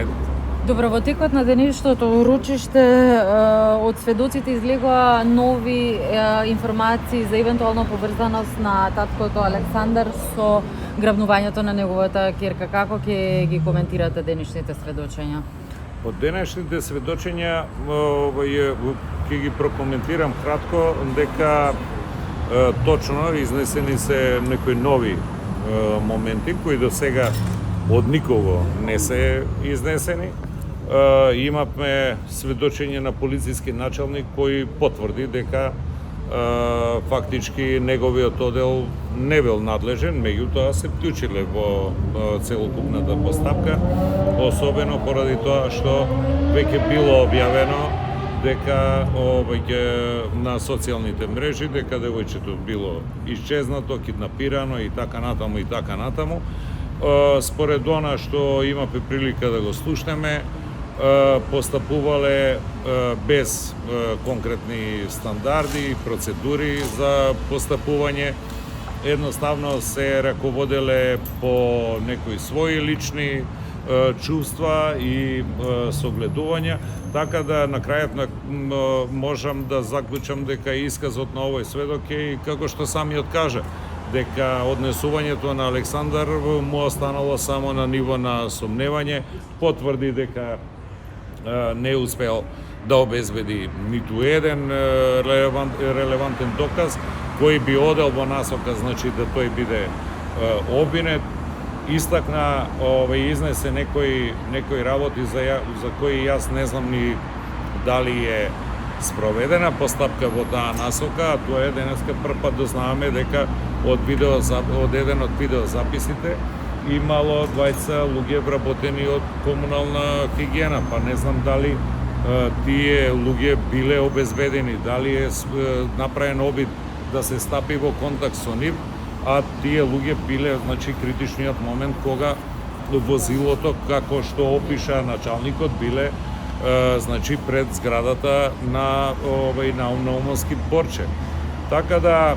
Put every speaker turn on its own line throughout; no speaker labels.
најдат.
Добро, во текот на денешното урочиште од сведоците излегоа нови информации за евентуална поврзаност на таткото Александар со грабнувањето на неговата ќерка. Како ќе ги коментирате денешните сведочења?
Од денешните сведочења ќе ги прокоментирам кратко дека точно изнесени се некои нови моменти кои до сега од никого не се изнесени. Имавме сведочење на полициски началник кој потврди дека фактички неговиот оддел не бил надлежен, меѓутоа се вклучиле во целокупната постапка, особено поради тоа што веќе било објавено дека на социјалните мрежи дека девојчето било исчезнато, киднапирано и така натаму. Според она што имавме прилика да го слушнеме, постапувале без конкретни стандарди, процедури за постапување, едноставно се раководеле по некои своји лични чувства и согледувања, така да на крајот можам да заклучам дека исказот на овој сведок е како што самиот кажа, дека однесувањето на Александар му останало само на ниво на сомневање, потврди дека не успел да обезбеди ниту еден релевантен доказ кој би одел во насока, значи да тој биде обвинет. Истакна, изнесе некои работи за кои јас не знам ни дали е спроведена постапка во таа насока, а тоа е денеска прв пат дознаваме дека од еден од видеозаписите имало двајца луѓе вработени од комунална хигиена, па не знам дали тие луѓе биле обезбедени, дали е направен обид да се стапи во контакт со нив, а тие луѓе биле, значи, критичниот момент кога возилото, како што опиша началникот, биле значи пред зградата на Умовски Борче. Така да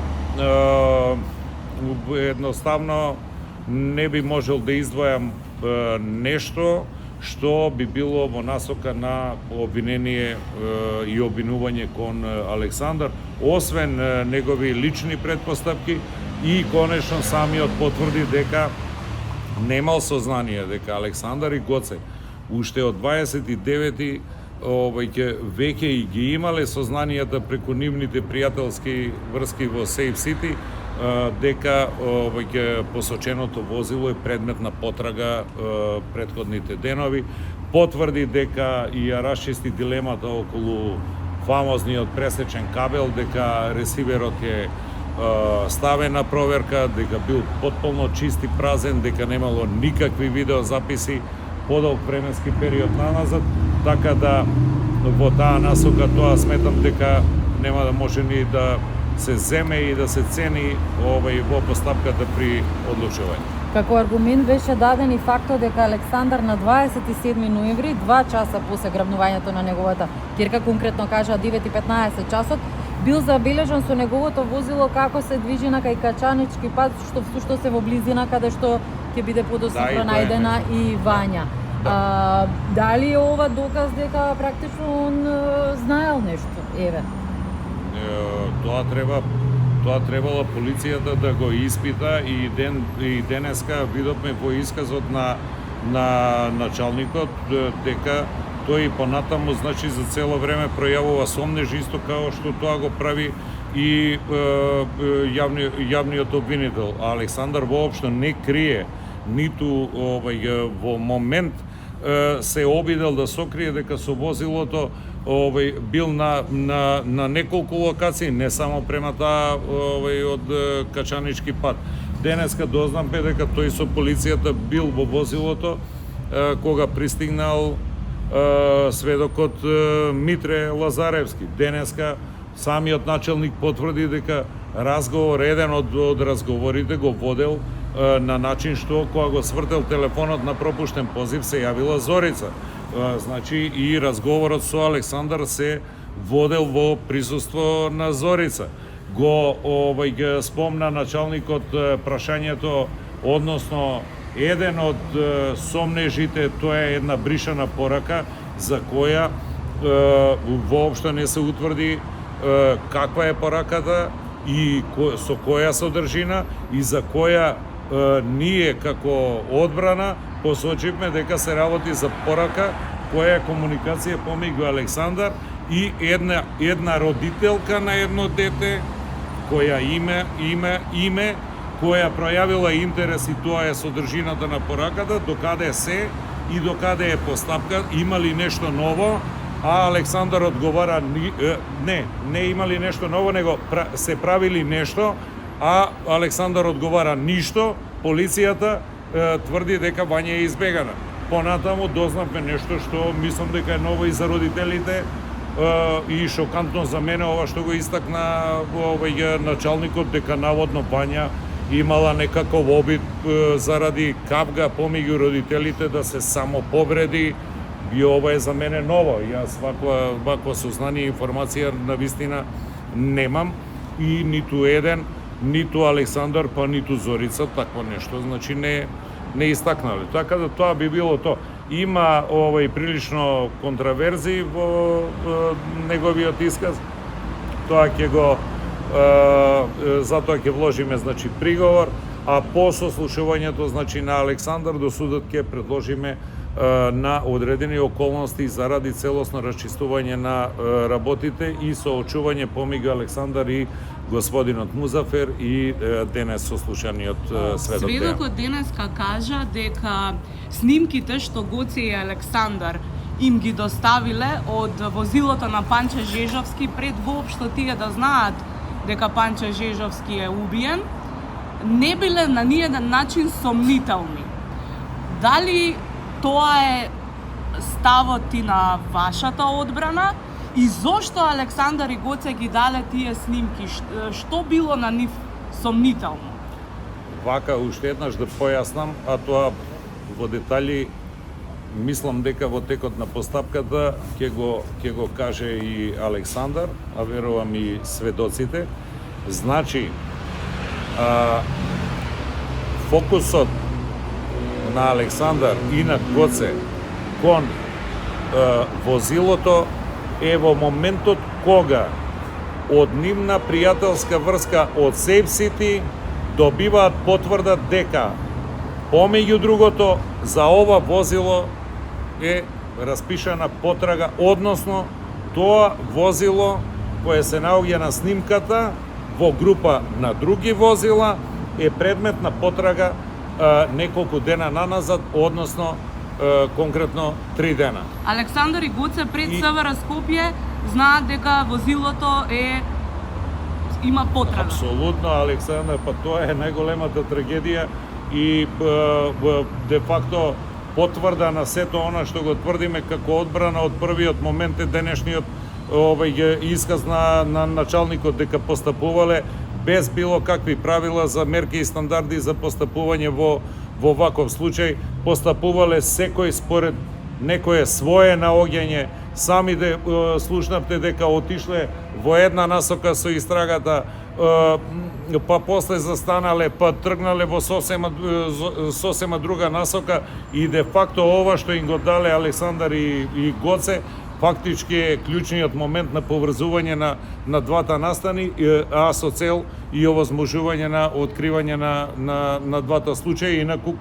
едноставно не би можел да издвојам нешто што би било во насока на обвинение и обвинување кон Александар, освен негови лични предпоставки и конечно самиот потврди дека немал сознание дека Александар и Гоце уште од 29 веќе и ги имале сознанијата преку нивните пријателски врски во Сейф Сити, дека посоченото возило е предмет на потрага претходните денови. Потврди дека и ја расчисти дилемата околу фамозниот пресечен кабел, дека ресиверот е ставен на проверка, дека бил потполно чист и празен, дека немало никакви видеозаписи подолг временски период наназад, така да во таа насока тоа сметам дека нема да може ни да се земе и да се цени во постапката при одлучување.
Како аргумент беше даден и фактот дека Александар на 27 ноември, 2 часа после грабнувањето на неговата ќерка, конкретно кажа 9:15 часот, бил забележан со неговото возило како се движи на кај Качанички пат, што всушност се во близина каде што ќе биде подоцна пронајдена и Вања. Дали е ова доказ дека практично он знаел нешто? Еве.
Тоа требала полицијата да го испита и денеска видовме во исказот на началникот дека тој понатаму, значи, за цело време пројавува сомнежи, исто како што тоа го прави и јавниот обвинител. А Александар воопшто не крие, ниту во момент се обидел да сокрие дека со возилото бил на неколку локации, не само према таа од Качанички пат. Денеска дознавме дека тој со полицијата бил во возилото кога пристигнал сведокот Митре Лазаревски. Денеска самиот началник потврди дека еден од разговорите го водел на начин што кога го свртел телефонот на пропуштен позив се јавила Зорица. Значи и разговорот со Александар се водел во присуство на Зорица. Го спомна началникот прашањето односно Еден од сомнежите, тоа е една бришана порака за која воопшто не се утврди каква е пораката и со која содржина и за која ние како одбрана посочивме дека се работи за порака која е комуникација помеѓу Александар и една родителка на едно дете која име која пројавила интерес и тоа е содржината на пораката, докаде се и докаде е постапка, има ли нешто ново, а Александар одговара не имали нешто ново, него се правили нешто, а Александар одговара ништо, полицијата тврди дека Вања е избегана. Понатаму дознавме нешто што мислам дека е ново и за родителите и шокантно за мене ова што го истакна началникот, дека наводно Вања имала некаков обид заради капга помеѓу родителите да се самоповреди, и ова е за мене ново. Јас ваква сознание и информација на вистина немам и ниту еден, ниту Александар, па ниту Зорица такво нешто, значи не истакнале. Така да тоа би било то. Има прилично контраверзии во неговиот исказ. Тоа ќе го затоа ќе вложиме значи приговор, а по сослушувањето значи на Александар до судот ќе предложиме на одредени околности заради целосно расчистување на работите и соочување помеѓу Александар и господинот Музафер и денес сослушаниот сведок.
Сведокот денеска кажа дека снимките што Гоце и Александар им ги доставиле од возилото на Панче Жежовски пред воопшто тие да знаат дека Панче Жежовски е убиен, не биле на ниеден начин сомнителни. Дали тоа е ставот и на вашата одбрана и зошто Александар и Гоце ги дале тие снимки? Што било на нив сомнително?
Вака уште еднаш да појаснам, а тоа во детали мислам дека во текот на постапката ќе го каже и Александар, а верувам и сведоците. Значи, фокусот на Александар и на Гоце кон возилото е во моментот кога од нивна пријателска врска од Сейф Сити добиваат потврда дека помеѓу другото за ова возило е распишана потрага, односно тоа возило кое се наоѓа на снимката во група на други возила е предмет на потрага неколку дена наназад, односно конкретно 3 дена.
Александар и Гоце пред СВР Скопје знаат дека возилото има потрага.
Апсолутно, Александар, па тоа е најголемата трагедија и де факто потврда на сето она што го тврдиме како одбрана од првиот момент е денешниот исказ на началникот дека постапувале без било какви правила за мерки и стандарди за постапување во ваков случај, постапувале секој според некое свое наоѓање. Сами слушнавте дека отишле во една насока со истрагата, па после застанале, па тргнале во сосема друга насока и де факто ова што им го дале Александар и Гоце фактички е клучниот момент на поврзување на двата настани, а со цел и овозможување на откривање на двата случаи. Инаку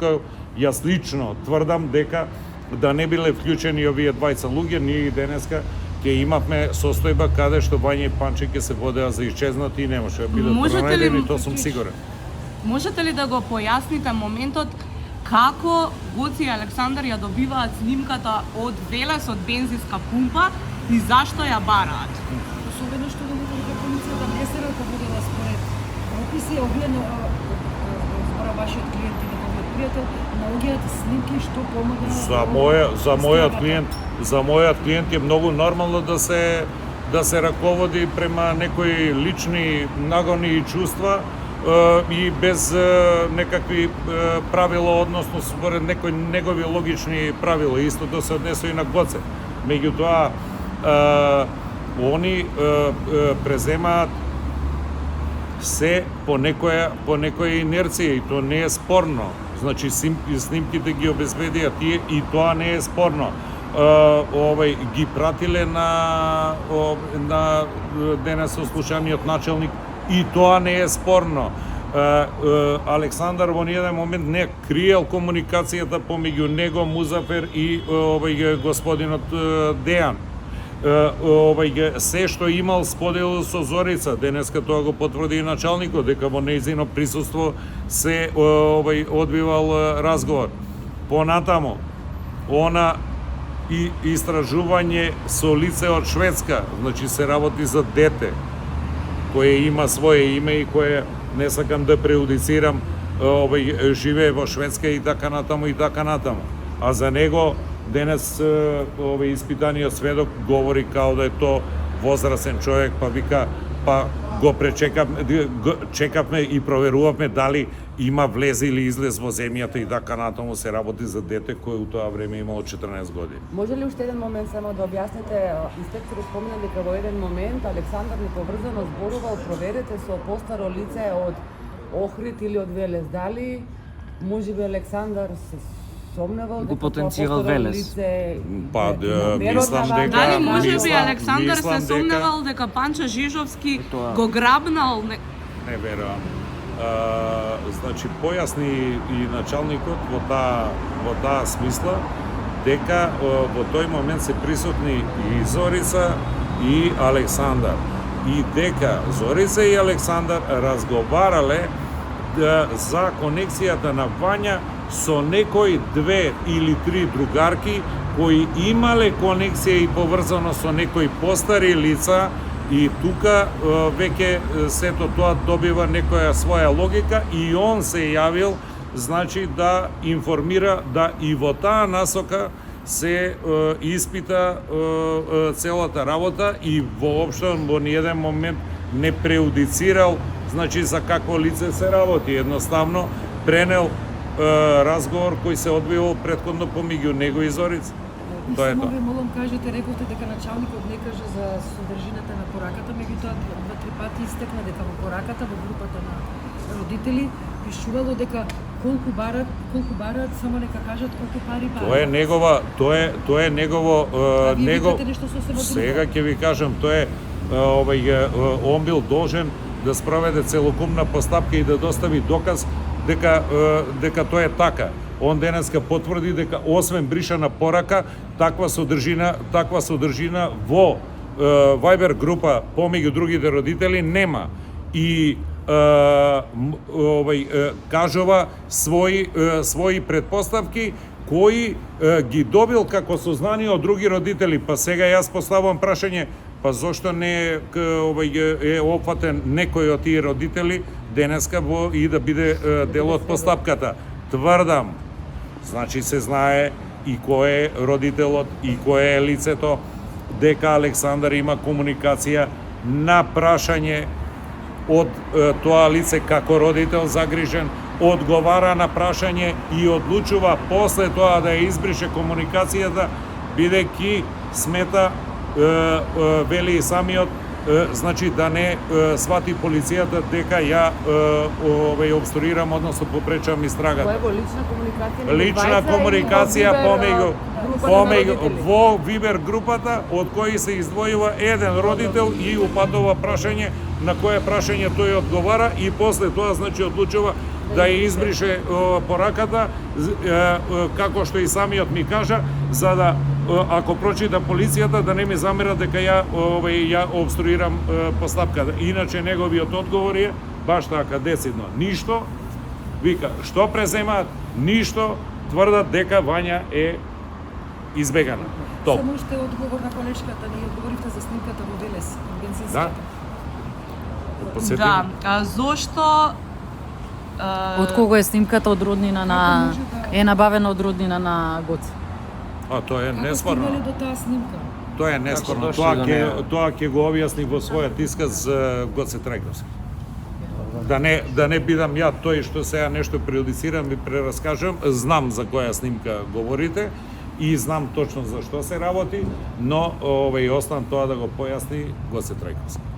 јас лично тврдам дека да не биле вклучени овие двајца луѓе, ние и денеска ќе имавме состојба каде што Вања и Панче ќе се водеа за исчезнати и немаше да бидат пронајдени, тоа сум сигурен.
Можете ли да го појасните моментот како Гоце и Александар ја добиваат снимката од Велес од бензинска пумпа и зашто ја бараат?
Особено што да дека полицијата не се раководела според прописи, овие збора вашиот клиент и неговиот пријател наоѓаат снимки што помага
за мојот клиент е многу нормално да се раководи према некои лични нагони и чувства и без некакви правила, односно според некои негови логични правила. Истото се однесува и на Гоце. Меѓутоа, они преземаат се по некоја инерција и то не е спорно. значи снимките ги обезбедија тие и тоа не е спорно. Ги пратиле на денес ослушаниот началник и тоа не е спорно. Александар во ниеден момент не криел комуникацијата помеѓу него, Музафер и господинот Дејан. Се што имал споделил со Зорица, денеска тоа го потврди и началникот, дека во нејзино присуство се одбивал разговор. Понатамо, она и истражување со лице од Шведска, значи се работи за дете, кое има свое име и кое не сакам да преудицирам, живее во Шведска и така натаму и така натаму. А за него денес испитаниот сведок говори као да е то возрасен човек, па вика, па го чекавме и проверувавме дали има влезе или излез во земјата и така натаму. Се работи за дете кој у тоа време имало 14 години.
Може ли уште еден момент само да објасните? Инспекторот спомена дека во еден момент Александар неповрзано зборувал: проверете со постаро лице од Охрид или од Велес. Дали можеби Александар се сомневал дека
потенцирал Велес?
Лице,
Па, мислам дека...
Дали можеби
мислам
Александар се
дека-
сомневал дека Панчо Жижовски
Тоа.
го грабнал?
Не верувам. Значи, појасни и началникот во таа смисла дека во тој момент се присутни и Зорица и Александар. И дека Зорица и Александар разговарале за конекцијата на Вања со некои 2 или 3 другарки кои имале конекција и поврзано со некои постари лица. И тука веќе сето тоа добива некоја своја логика и он се јавил, значи, да информира да и во таа насока се испита целата работа и воопшто во ниеден момент не преудицирал, значи, за какво лице се работи. Едноставно пренел разговор кој се одвивал претходно помеѓу него и Зорица. Тоа е
Само
тоа.
ви молам, кажете, рековте дека началникот не каже за содржината на пораката, меѓутоа 2-3 пати истекна дека во пораката, во групата на родители, пишувало дека колку барат, само нека кажат колку пари барат.
Тоа е негово
А вие
него
викате нешто сосема друго.
сега ќе ви кажам, тоа е он бил должен да спроведе целокупна постапка и да достави доказ дека тоа е така. Он денеска потврди дека освен бришана порака, таква содржина во Viber група помеѓу другите родители нема. И кажува своји предпоставки кои ги добил како сознание од други родители. Па сега јас поставувам прашање, па зошто не е опфатен некој од тие родители денеска и да биде дел од постапката? Тврдам, значи се знае и кој е родителот и кој е лицето, дека Александар има комуникација на прашање од тоа лице како родител загрижен, одговара на прашање и одлучува после тоа да ја избрише комуникацијата, бидејќи смета, вели и самиот, значи да не свати полицијата дека ја обструирам, односно попречам истрагата.
Тоа е во лична комуникација?
Лична комуникација помеѓу во Вибер групата, од кои се издвојува еден родител и упатува прашање, на кое прашање тој одговара и после тоа, значи, одлучува да ја избрише пораката, како што и самиот ми кажа, за да, ако прочита полицијата, да не ми замера дека ја обструирам постапката. Иначе неговиот одговор е баш така, децидно. Ништо, вика, што преземаат? Ништо, тврдат дека Вања е избегана. Топ.
Само уште одговор на колешката, ние одговоривте за снимката во Велес, бензинската.
Посетим.
Да, зошто
Од кого е снимката? Од роднина на...
Како може да-
Е набавена од роднина на Гоце.
Тоа е
Како
неспорно.
стигнале до таа снимка?
Тоа е неспорно.
Како дошли до неа?
Тоа ќе го објасни во својот исказ Гоце Трајковски. Да не бидам ја тој што сега нешто преодицирам и прераскажам, знам за која снимка говорите и знам точно за што се работи, но оставам тоа да го појасни Гоце Трајковски.